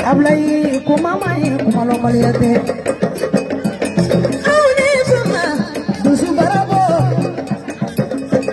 Ablai kumamai kumalo maliate aune sama dusu barabo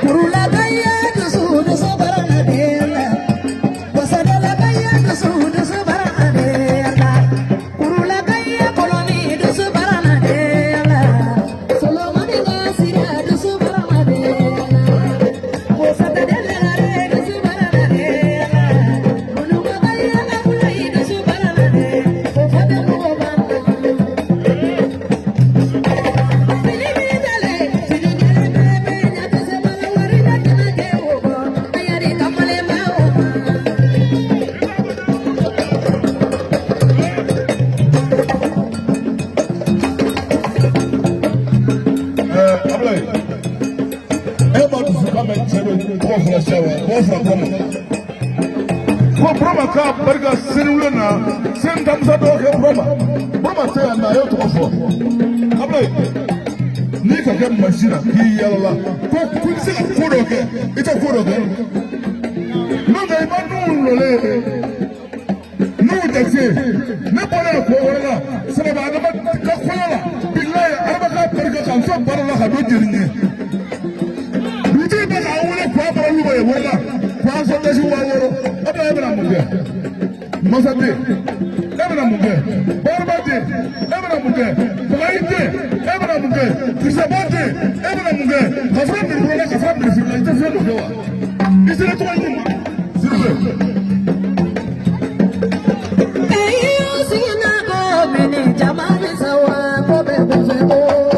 kurula kaya dusu barana dela wasadala kaya dusu barana dela kurula kaya koloni dusu barana dela solomani nasira dusu barana dela wasadala dusu barana dela munuga kaya ablai dusu Broma ka barga sinulena sen tamsa do ke broma te na yo to fo ablay ni ka ke machine ki yalla ko kun se ko do ke ita ko do ke no ga ba no le no de se ne pole ko wala se ba da ka ko la billahi arba ka barga kan so barala ka do jirni bidi ba ka wala ko ba lu ba wala Kwanza ndezi waworo aba ebra muge Mosade ebra muge Barbade ebra muge Flaite ebra muge Kisabate ebra muge Kafra mirwala kafra mirfila ite fya muge wa Isile tuwa nyuma Sirve Eyo sina go mene jamani sawa Kobe kufeko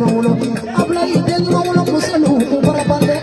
wolo abla ide no wolo muselu bara bande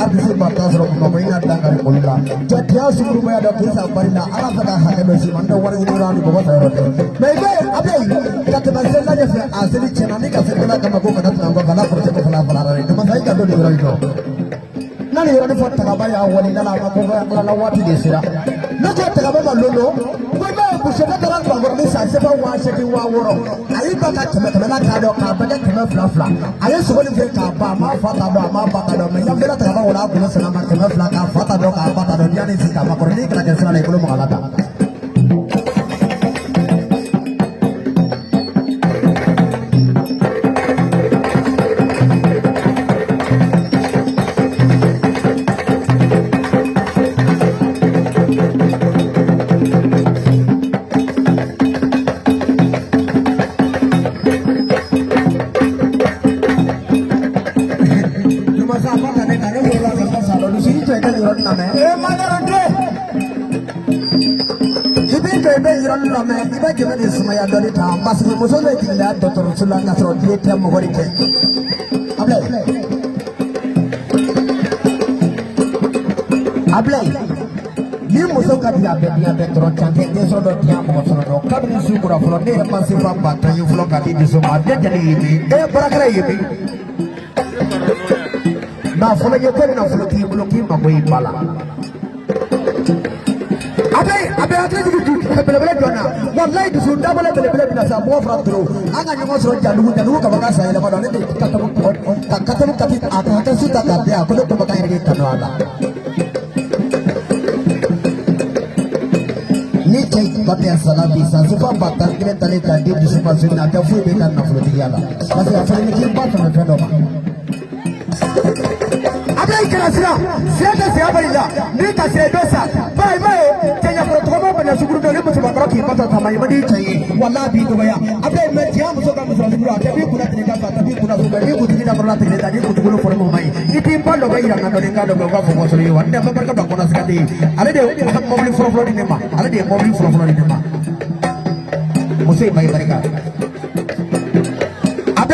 abisi batasro mamoina dangar kulula jatia sukuru baya da kisa barina ala saka hakebe si manda wari ni rani bogo tayrote mebe abe kataba sella je fe asili chena ni kasela kama ko kana tanga bala porte ko fala fala rani to masai ka do ni rani nani rani fo taka baya woni nala ma ko ga la wati de sira no ko taka ba lolo ko ba ku sheta tara ba ko ni sa se ba wa se bi wa woro ayi ba ka teme teme na ka do ka ba ka teme fla fla ayi so ni fe ka ba ma fa ta do ma ba ta do me ya fe la taka ba wala ku no sana ma teme fla ka fa ta do ka ba ta do ya ni si ka ma ko ni ka ke sala le ko mo ala ta Semaya dari tam masih musuh lagi lihat dokter Sulan Nasro dia tiap menghori ke. Ablay, dia musuh kat dia dokter cantik dia sudah tiap menghori. Kami syukur Allah dia masih pampat yang flow kat di semua dia jadi ini. Berakara ini. Nah, flow itu kan nah flow kim makoi pala. Abe atlet itu bela-bela jona. Wallahi itu sudah bela-bela bina sa mo fratro. Anga nyongo soro jalu ka baka sa ila padane de katamu kati ata suta kati aku do baka iri kanu ala. Ni cai kati asala bisa supa batal kire tali tadi di supa sunna ta fu be kan na fu diala. Masih asal ni kin bat na fedo ma. Ablay kerasra, siapa siapa ila, ni kasih dosa, bye bye, jangan protokol pada syukur dulu musuh bakar kita tak main mandi cai, wala bidu baya, ablay media musuh kamu syukur, tapi kuna tidak dapat, tapi kuna syukur, ini kudu tidak pernah tidak tadi kudu kudu formu mai, ini impal lo baya yang ada dengan lo bapa fokus lagi, wanda mereka bakuna sekali, ada dia mobil flow di nema, ada dia mobil flow di nema, musuh mai mereka.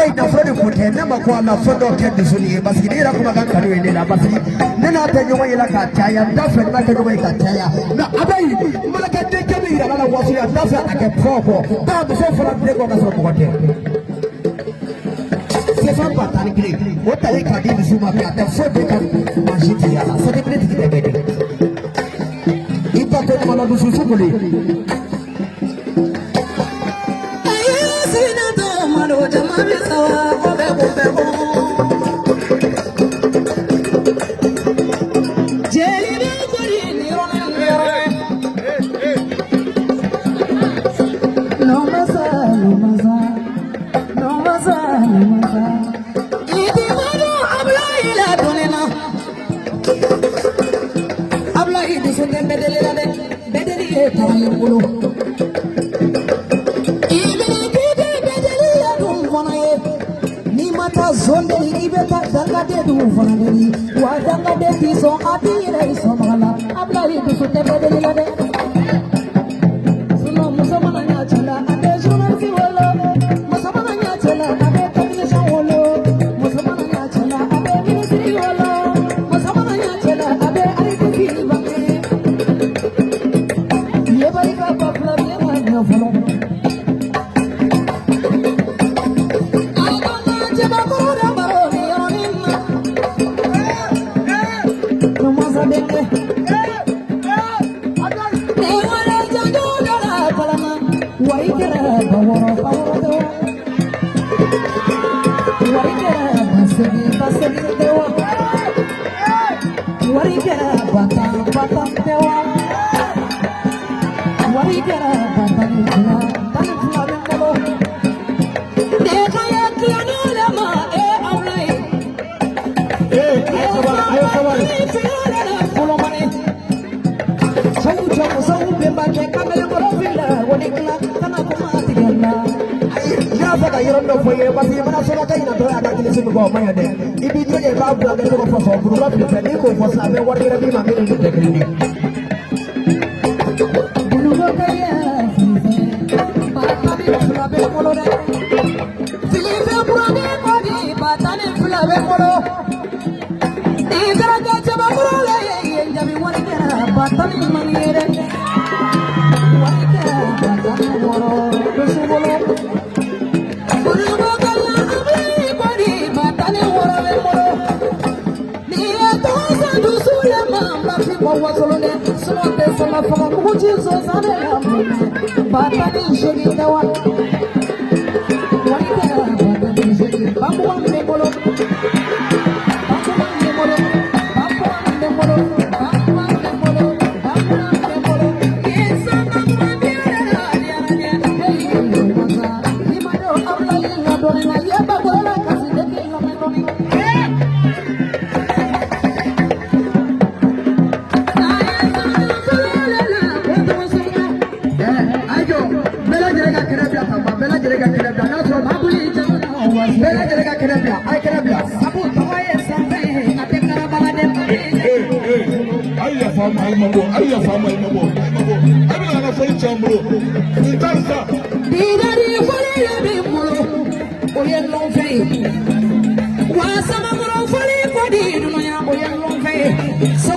Ina frodi kute nama kwa na fodo kendi suni basi ni ra kuma kan kanu ene na basi nena ta nyoma ila ka taya dafa na ka nyoma ila taya na abai malaka de kebi ila na wasu ya dafa ake proko ta so fara de ko na so ko te se fa patani kile wota le ka di suma ka ta fodo kan mashiti ya la so de kile tikite bede ipa ko mala du susu kule Ablaye dusu ke bedeli la de bedeli ye tawaye bolo ibini kite bedeli la dum fana ye ni mata zonde ibeta danga de dum fana de wa danga de tiso atire so mala Ablaye dusu ke bedeli la de suno musamana nya chala ade sunan si wolo musamana nya chala ade technician wolo musamana nya chala ade ministry wolo musamana nya chala ade ITC bange ye bari ka papla ye ma nya folo agama jeba ko da baro ni yoninna no masa denge Warikera baworo baworo warikera basegi dewa warikera batang dewa warikera batang bengalo deka ya kiano lama Ablaye ayo kabar pulo mane sau bemba ke kamele ko filla wonekla kana ko mati gella ya faga yorondo foye basi mana solo tay na to ada kile sunu ko maya de ibi je ba bu ga ko fo bu ba fi ni ko fo sa be wari rabi ma mi de kini bulu ko kaya ba ta bi fula be ko lo de filipe pura de ko di ba ta ne fula be ko lo idara ga jaba ko le ye jabi wari kera ba ta ni maniere Ayya fama imabo abina na foi chamro intansa bidari fole ya bimulo oyen lon fe wa sama mo fole ko di no ya oyen lon fe so